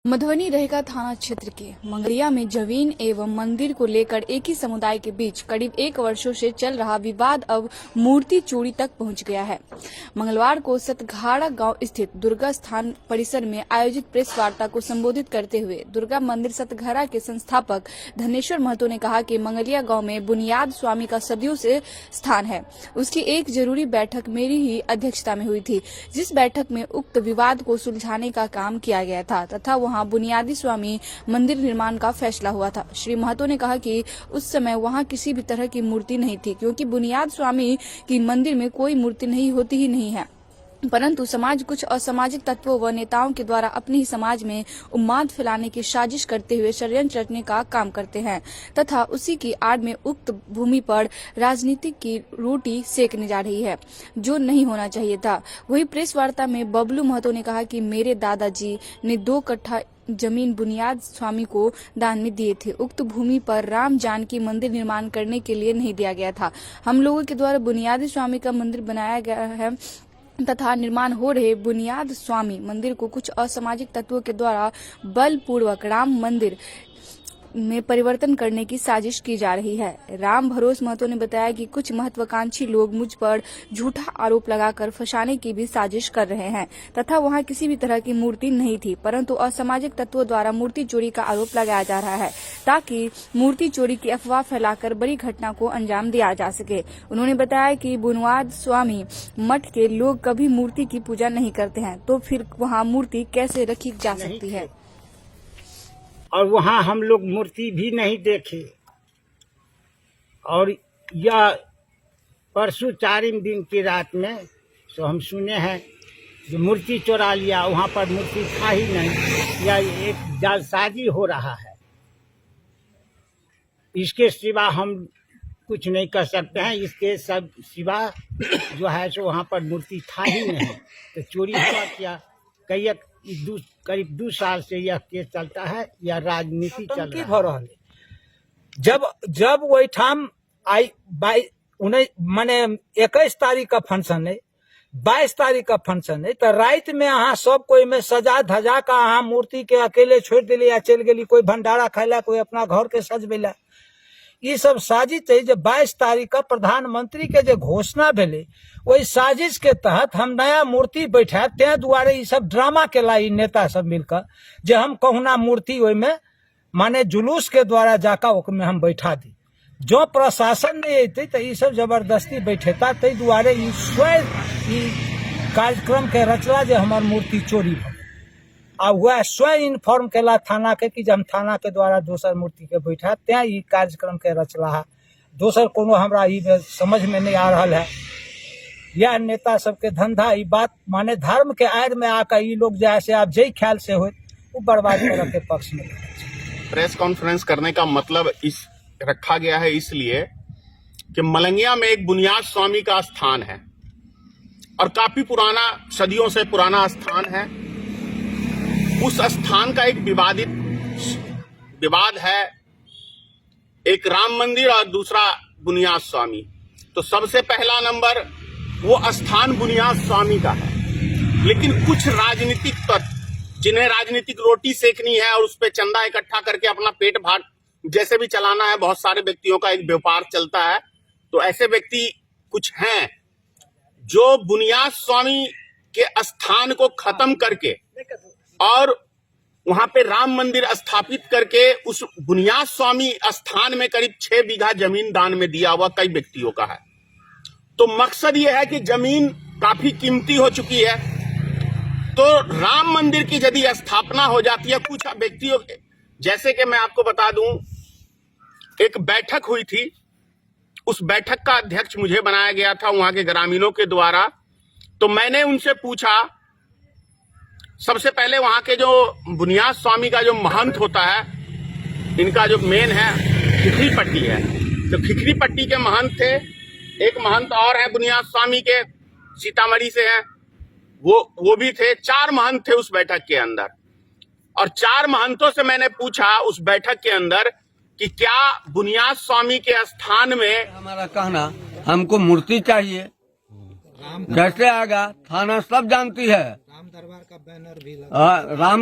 मधुबनी रहेगा थाना क्षेत्र के मंगलिया में जमीन एवं मंदिर को लेकर एक ही समुदाय के बीच करीब 1 वर्षों से चल रहा विवाद अब मूर्ति चोरी तक पहुंच गया है। मंगलवार को सतघाड़ा गांव स्थित दुर्गा स्थान परिसर में आयोजित प्रेस वार्ता को संबोधित करते हुए दुर्गा मंदिर सतघाड़ा के संस्थापक धनेश्वर महतो ने कहा कि मंगलिया गांव में बुनियाद स्वामी का सदियों से स्थान है। उसकी एक जरूरी बैठक मेरी ही अध्यक्षता में हुई थी, जिस बैठक में उक्त विवाद को सुलझाने का काम किया गया था तथा वहां बुनियादी स्वामी मंदिर निर्माण का फैसला हुआ था। श्री महतो ने कहा कि उस समय वहां किसी भी तरह की मूर्ति नहीं थी, क्योंकि बुनियाद स्वामी की मंदिर में कोई मूर्ति नहीं होती ही नहीं है, परंतु समाज कुछ असामाजिक तत्वों व नेताओं के द्वारा अपने ही समाज में उन्माद फैलाने की साजिश करते हुए षड्यंत्र रचने का काम करते हैं तथा उसी की आड़ में उक्त भूमि पर राजनीतिक की रोटी सेकने जा रही है, जो नहीं होना चाहिए था। वही प्रेस वार्ता में बबलू महतो ने कहा कि मेरे दादाजी ने 2 कट्ठा जमीन बुनियाद स्वामी को दान में दिए थे। उक्त भूमि पर राम जानकी मंदिर निर्माण करने के लिए नहीं दिया गया था। हम लोगों के द्वारा बुनियादी स्वामी का मंदिर बनाया गया है तथा निर्माण हो रहे बुनियाद स्वामी मंदिर को कुछ असामाजिक तत्वों के द्वारा बलपूर्वक राम मंदिर में परिवर्तन करने की साजिश की जा रही है। राम भरोस महतो ने बताया कि कुछ महत्वाकांक्षी लोग मुझ पर झूठा आरोप लगाकर फंसाने की भी साजिश कर रहे हैं तथा वहां किसी भी तरह की मूर्ति नहीं थी, परंतु असामाजिक तत्वों द्वारा मूर्ति चोरी का आरोप लगाया जा रहा है ताकि मूर्ति चोरी की अफवाह फैलाकर बड़ी घटना को अंजाम दिया जा सके। उन्होंने बताया कि बुनियाद स्वामी मठ के लोग कभी मूर्ति की पूजा नहीं करते हैं, तो फिर वहाँ मूर्ति कैसे रखी जा सकती है और वहाँ हम लोग मूर्ति भी नहीं देखे। और यह परसों 4 दिन की रात में तो हम सुने हैं जो मूर्ति चुरा लिया, वहाँ पर मूर्ति था ही नहीं, यह एक जालसाजी हो रहा है। इसके सिवा हम कुछ नहीं कर सकते हैं। इसके सब सिवा जो है सो वहाँ पर मूर्ति था ही नहीं, तो चोरी हुआ क्या। करीब 2 साल से यह केस चलता है, यह राजनीति चल रहा है। जब वही ठाम आई माने 21 तारीख का फंक्शन है, 22 तारीख का फंक्शन है, तो रात में अहाँ सब कोई में सजा धजा का अहाँ मूर्ति के अकेले छोड़ दिले या चल गेली, कोई भंडारा खाइला, कोई अपना घर के सजबेला। ये सब साजिश है। जब 22 तारीख का प्रधानमंत्री के जो घोषणा भेले, वही साजिश के तहत हम नया मूर्ति बैठा ते दुआरे ये सब ड्रामा केला नेता सब मिलकर, जो हम कहुना मूर्ति ओई में माने जुलूस के द्वारा जाकर ओकमे हम बैठा दी। जो प्रशासन नहीं अते तो ये सब जबरदस्ती बैठेता, ते दुआरे ये स्वयं कार्यक्रम के रचला जो हमार मूर्ति चोरी भल आ वह स्वयं इन्फॉर्म केला थाना के कि जब थाना के द्वारा दोसर मूर्ति के बैठा त्या ये कार्यक्रम के रचला है। दोसर कोनो हमरा ये समझ में नहीं आ रहा है। यह नेता सबके धंधा ये बात माने धर्म के आड़ में आकर ये लोग जैसे आप जय ख्याल से हो वो बर्बाद करे के पक्ष में। प्रेस कॉन्फ्रेंस करने का मतलब इस रखा गया है इसलिए कि मलंगिया में एक बुनियाद स्वामी का स्थान है और काफी पुराना, सदियों से पुराना स्थान है। उस स्थान का एक विवाद है, एक राम मंदिर और दूसरा बुनियाद स्वामी। तो सबसे पहला नंबर वो स्थान बुनियाद स्वामी का है, लेकिन कुछ राजनीतिक तत्व जिन्हें राजनीतिक रोटी सेकनी है और उस पर चंदा इकट्ठा करके अपना पेट भार जैसे भी चलाना है, बहुत सारे व्यक्तियों का एक व्यापार चलता है। तो ऐसे व्यक्ति कुछ हैं जो बुनियाद स्वामी के स्थान को खत्म करके और वहां पे राम मंदिर स्थापित करके उस बुनियाद स्वामी स्थान में करीब 6 बीघा जमीन दान में दिया हुआ कई व्यक्तियों का है। तो मकसद ये है कि जमीन काफी कीमती हो चुकी है, तो राम मंदिर की यदि स्थापना हो जाती है कुछ व्यक्तियों, जैसे कि मैं आपको बता दूं, एक बैठक हुई थी, उस बैठक का अध्यक्ष मुझे बनाया गया था वहां के ग्रामीणों के द्वारा। तो मैंने उनसे पूछा, सबसे पहले वहां के जो बुनियाद स्वामी का जो महंत होता है, इनका जो मेन है खिखरी पट्टी है, तो खिखरी पट्टी के महंत थे। एक महंत और है बुनियाद स्वामी के, सीतामढ़ी से हैं, वो भी थे। 4 महंत थे उस बैठक के अंदर, और 4 महंतों से मैंने पूछा उस बैठक के अंदर कि क्या बुनियाद स्वामी के स्थान में हमारा कहना, हमको मूर्ति चाहिए, कैसे आएगा, थाना सब जानती है। राम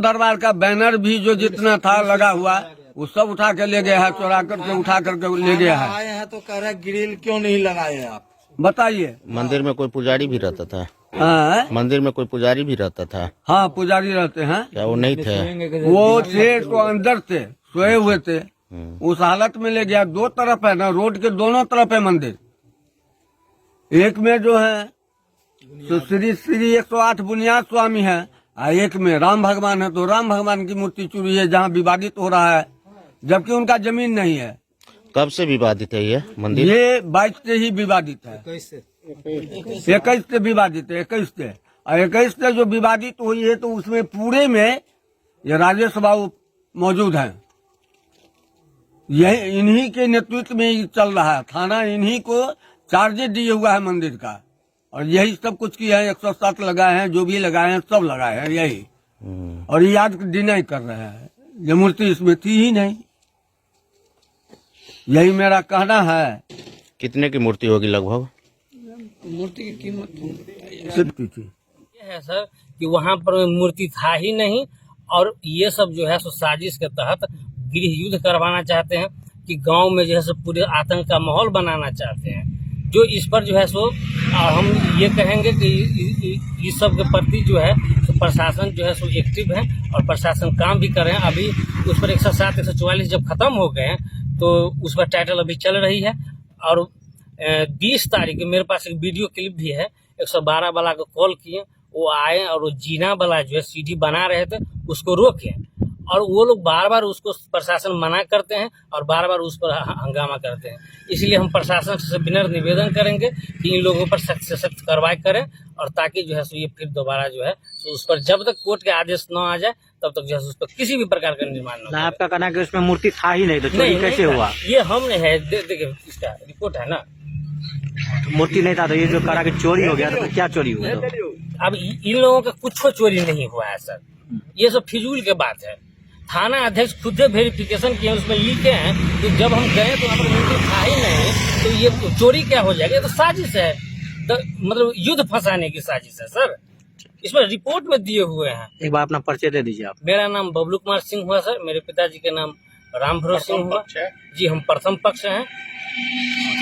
दरबार का बैनर भी जो जितना था लगा हुआ वो सब उठा के ले गया है, चुरा करके उठा करके ले गया है। आए हैं तो कह रहे ग्रिल क्यों नहीं लगाए आप? बताइए। मंदिर में कोई पुजारी भी रहता था? हाँ, मंदिर में कोई पुजारी भी रहता था? हाँ पुजारी रहते हैं। क्या वो नहीं थे? वो थे तो अंदर थे, सोए हुए थे। उस हालत में ले गया। दो तरफ है ना, रोड के दोनों तरफ है मंदिर। एक में जो है तो श्री 108 बुनियाद स्वामी है, और एक में राम भगवान है। तो राम भगवान की मूर्ति चोरी है जहाँ विवादित हो रहा है, जबकि उनका जमीन नहीं है। कब से विवादित है ये मंदिर? ये 22 से ही विवादित है। 21 से विवादित है, 21 से। और 21 से जो विवादित हुई है तो उसमें पूरे में ये राजेश बाबू मौजूद हैं। यही इन्हीं के नेतृत्व में ये चल रहा है। थाना इन्हीं को चार्जेस दिए हुआ है मंदिर का, और यही सब कुछ किया है। 107 लगाए हैं, जो भी लगाए हैं सब लगाए हैं यही। और ये आज डिनाई कर रहे हैं, ये मूर्ति इसमें थी ही नहीं। यही मेरा कहना है। कितने की मूर्ति होगी लगभग? मूर्ति की कीमत ये है सर कि वहाँ पर मूर्ति था ही नहीं, और ये सब जो है सो साजिश के तहत गृह युद्ध करवाना चाहते हैं कि गांव में जो है सो पूरे आतंक का माहौल बनाना चाहते हैं। जो इस पर जो है सो हम ये कहेंगे कि इस सब के प्रति जो है सो प्रशासन जो है सो एक्टिव है, और प्रशासन काम भी कर रहे हैं। अभी उस पर 107, 144 जब खत्म हो गए हैं तो उस पर टाइटल अभी चल रही है। और 20 तारीख मेरे पास एक वीडियो क्लिप भी है। 112 वाला को कॉल किए, वो आए और वो जीना वाला जो है सीढ़ी बना रहे थे उसको रोके, और वो लोग बार बार उसको प्रशासन मना करते हैं और बार बार उस पर हंगामा करते हैं। इसलिए हम प्रशासन से विनम्र निवेदन करेंगे कि इन लोगों पर सख्त से सख्त कार्रवाई करें, और ताकि जो है सो ये फिर दोबारा जो है तो उस पर जब तक कोर्ट के आदेश न आ जाए तब तक जो है उस पर किसी भी प्रकार का निर्माण न हो। आपका कहना है कि उसमें मूर्ति था ही नहीं, तो चोरी कैसे हुआ? ये हमने है, देखिए इसका रिपोर्ट है ना। मूर्ति नहीं था तो ये जो करा कि चोरी हो गया, तो क्या चोरी हुआ? अब इन लोगों का कुछ चोरी नहीं हुआ है सर, ये सब फिजूल के बात है। थाना अध्यक्ष खुद वेरिफिकेशन किए, उसमें लिखे हैं कि जब हम गए तो वहाँ पर मूर्ति था ही नहीं, तो ये चोरी क्या हो जाएगा? ये तो साजिश है, तो मतलब युद्ध फंसाने की साजिश है सर। इसमें रिपोर्ट में दिए हुए हैं। एक बार अपना परिचय दे दीजिए आप। मेरा नाम बबलू कुमार सिंह हुआ सर, मेरे पिताजी के नाम राम भरोसे सिंह हुआ जी। हम प्रथम पक्ष हैं।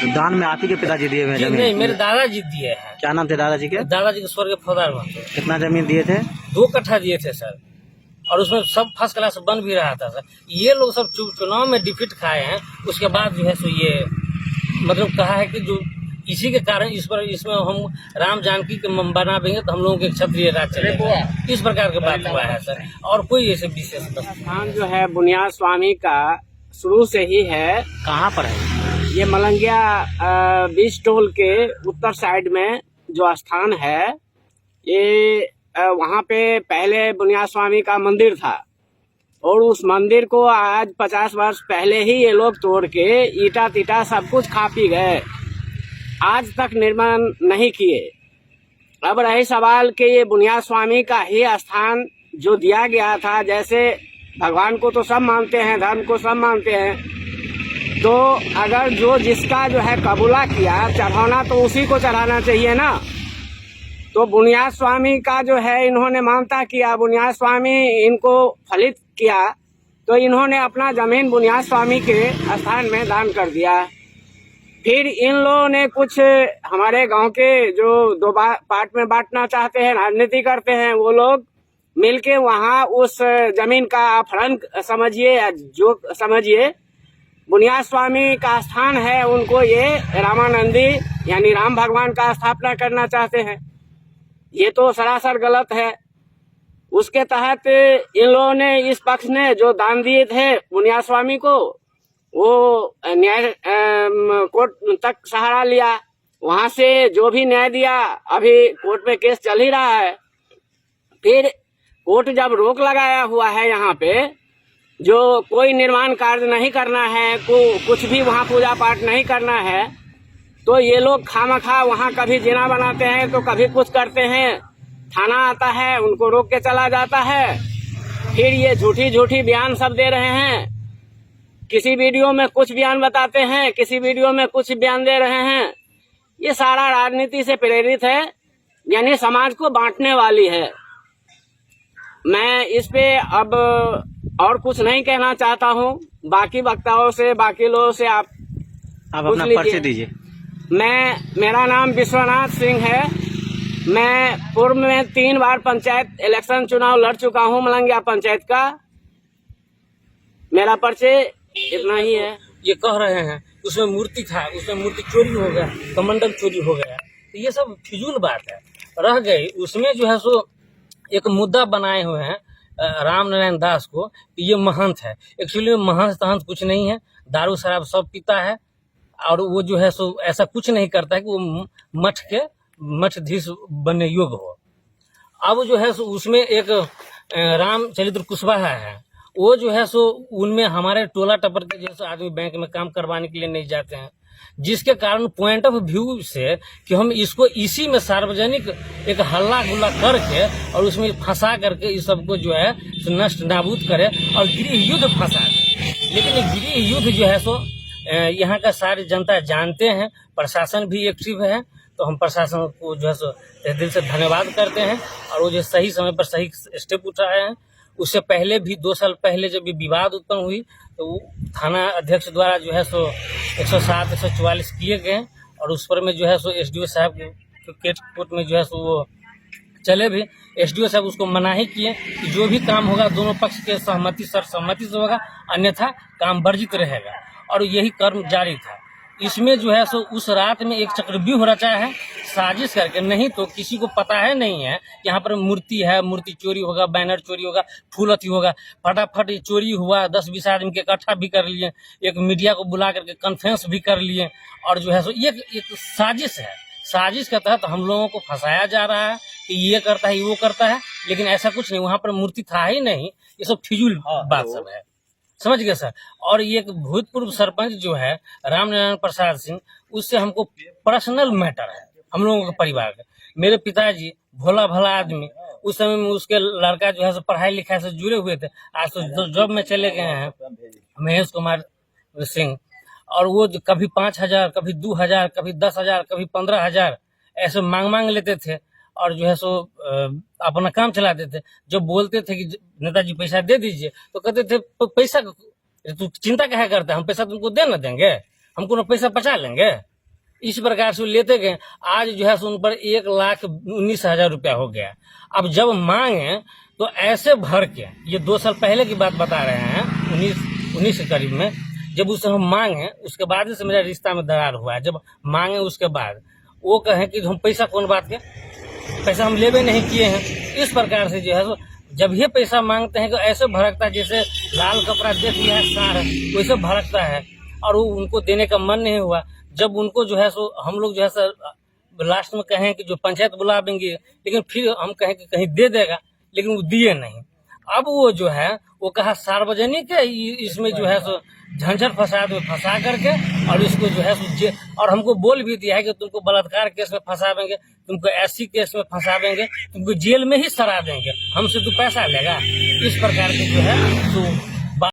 तो दान में आप ही के पिताजी दिए हुए? नहीं, मेरे दादाजी दिए हैं। क्या नाम थे दादाजी के? दादाजी के स्वर्गीय फौजदार महतो। कितना जमीन दिए थे? 2 कट्ठा दिए थे सर, और उसमें सब फर्स्ट क्लास बन भी रहा था सर। ये लोग सब चुनाव में डिफीट खाए हैं, उसके बाद जो है सो ये मतलब कहा है कि जो इसी के कारण इसमें हम राम जानकी के बना देंगे तो हम लोगों के क्षत्रिय राज चलेगा, इस प्रकार की बात हुआ है सर। और कोई ऐसे विशेष स्थान जो है बुनियाद स्वामी का शुरू से ही है। कहाँ पर है ये? मलंगिया बीच टोल के उत्तर साइड में जो स्थान है, ये वहाँ पे पहले बुनियाद स्वामी का मंदिर था, और उस मंदिर को आज 50 वर्ष पहले ही ये लोग तोड़ के ईटा तीटा सब कुछ खा पी गए, आज तक निर्माण नहीं किए। अब रही सवाल कि ये बुनियाद स्वामी का ही स्थान जो दिया गया था, जैसे भगवान को तो सब मानते हैं, धर्म को सब मानते हैं, तो अगर जो जिसका जो है कबूला किया चढ़ाना तो उसी को चढ़ाना चाहिए ना। तो बुनियाद स्वामी का जो है इन्होंने मानता किया, बुनियाद स्वामी इनको फलित किया, तो इन्होंने अपना जमीन बुनियाद स्वामी के स्थान में दान कर दिया। फिर इन लोगों ने कुछ हमारे गांव के जो 2 पार्ट में बांटना चाहते हैं, राजनीति करते हैं, वो लोग मिलके वहां उस जमीन का अपहरण समझिए या जो समझिए, बुनियाद स्वामी का स्थान है, उनको ये रामानंदी यानी राम भगवान का स्थापना करना चाहते हैं। ये तो सरासर गलत है। उसके तहत इन लोगों ने, इस पक्ष ने जो दान दिए थे बुनियाद स्वामी को, वो न्याय कोर्ट तक सहारा लिया, वहां से जो भी न्याय दिया, अभी कोर्ट में केस चल ही रहा है। फिर कोर्ट जब रोक लगाया हुआ है यहाँ पे, जो कोई निर्माण कार्य नहीं करना है, कुछ भी वहाँ पूजा पाठ नहीं करना है, तो ये लोग खामखा वहाँ कभी जीना बनाते हैं तो कभी कुछ करते हैं। थाना आता है, उनको रोक के चला जाता है। फिर ये झूठी बयान सब दे रहे हैं, किसी वीडियो में कुछ बयान बताते हैं, किसी वीडियो में कुछ बयान दे रहे हैं। ये सारा राजनीति से प्रेरित है, यानी समाज को बांटने वाली है। मैं इस पे अब और कुछ नहीं कहना चाहता हूँ। बाकी वक्ताओं से, बाकी लोगों से आप अपना लीजिए। परिचय दीजिए। मेरा नाम विश्वनाथ सिंह है। मैं पूर्व में 3 बार पंचायत इलेक्शन चुनाव लड़ चुका हूँ मलंगिया पंचायत का। मेरा परिचय इतना ही है। ये कह रहे हैं उसमें मूर्ति था, उसमें मूर्ति चोरी हो गया, कमंडल चोरी हो गया, तो ये सब फिजूल बात है। रह गई उसमें जो है सो एक मुद्दा बनाए हुए हैं राम नारायण दास को, ये महंत है। एक्चुअली में महंत तहंत कुछ नहीं है, दारू शराब सब पीता है और वो जो है सो ऐसा कुछ नहीं करता है कि वो मठधीश बनने योग्य हो। अब जो है सो उसमें एक रामचरित्र कुशवाहा है, वो जो है सो उनमें हमारे टोला टपर के जैसे आदमी बैंक में काम करवाने के लिए नहीं जाते हैं, जिसके कारण पॉइंट ऑफ व्यू से कि हम इसको इसी में सार्वजनिक एक हल्ला गुल्ला करके और उसमें फंसा करके इस सबको जो है सो नष्ट नाबूद करे और गृह युद्ध फंसा दे। लेकिन ये गृह युद्ध जो है सो यहाँ का सारी जनता जानते हैं, प्रशासन भी एक्टिव है, तो हम प्रशासन को जो है सो दिल से धन्यवाद करते हैं और वो जो सही समय पर सही स्टेप उठाए हैं। उससे पहले भी 2 साल पहले जब ये विवाद उत्पन्न हुई तो थाना अध्यक्ष द्वारा जो है सो 107, 144 किए गए और उस पर में जो है सो एसडीओ साहब के कोर्ट में जो है सो वो चले भी। एसडीओ साहब उसको मना ही किए कि जो भी काम होगा दोनों पक्ष के सहमति सर्वसम्मति से होगा, अन्यथा काम वर्जित रहेगा, और यही कर्म जारी था। इसमें जो है सो उस रात में एक चक्रव्यूह रचा है साजिश करके, नहीं तो किसी को पता है नहीं है यहाँ पर मूर्ति है, मूर्ति चोरी होगा, बैनर चोरी होगा, फूल अथी होगा। फटाफट ये चोरी हुआ, 10-20 आदमी के इकट्ठा भी कर लिए, एक मीडिया को बुला करके कॉन्फ्रेंस भी कर लिए और जो है सो एक साजिश है। साजिश के तहत हम लोगों को फंसाया जा रहा है कि ये करता है, वो करता है, लेकिन ऐसा कुछ नहीं, वहाँ पर मूर्ति था ही नहीं। ये सब फिजूल बात सब है, समझ गए सर। और ये भूतपूर्व सरपंच जो है राम नारायण प्रसाद सिंह, उससे हमको पर्सनल मैटर है हम लोगों के परिवार का। मेरे पिताजी भोला भला आदमी, उस समय में उसके लड़का जो है सो पढ़ाई लिखाई से जुड़े हुए थे, आज तो जॉब में चले गए हैं, महेश कुमार सिंह, और वो कभी 5,000, कभी 2,000, कभी 10,000, कभी 15,000 ऐसे मांग लेते थे और जो है सो अपना काम चलाते थे। जब बोलते थे कि नेताजी पैसा दे दीजिए तो कहते थे पैसा तू चिंता क्या करता है, हम पैसा तुमको दे न देंगे, हमको ना पैसा बचा लेंगे। इस प्रकार से लेते गए। आज जो है सो उन पर 1,19,000 रुपया हो गया। अब जब मांगे तो ऐसे भर के, ये 2 साल पहले की बात बता रहे हैं, 19 के करीब में, जब उसे हम मांगे उसके बाद से मेरा रिश्ता में दरार हुआ है। जब मांगे उसके बाद वो कहें कि हम पैसा कौन बात के, पैसा हम लेवे नहीं किए हैं। इस प्रकार से जो है सो जब ये पैसा मांगते हैं तो ऐसे भड़कता है जैसे लाल कपड़ा देख लिया है सार, वैसे भड़कता है और वो उनको देने का मन नहीं हुआ। जब उनको जो है सो हम लोग जो है सर लास्ट में कहें कि जो पंचायत बुला देंगे, लेकिन फिर हम कहें कि कहीं दे देगा, लेकिन वो दिए नहीं। अब वो जो है वो कहा सार्वजनिक है, इसमें जो है सो झंझट फसाद में फंसा करके और इसको जो है सो और हमको बोल भी दिया है कि तुमको बलात्कार केस में फंसा देंगे, तुमको ऐसी केस में फंसा देंगे, तुमको जेल में ही सरा देंगे, हमसे तू पैसा लेगा। इस प्रकार के जो है तो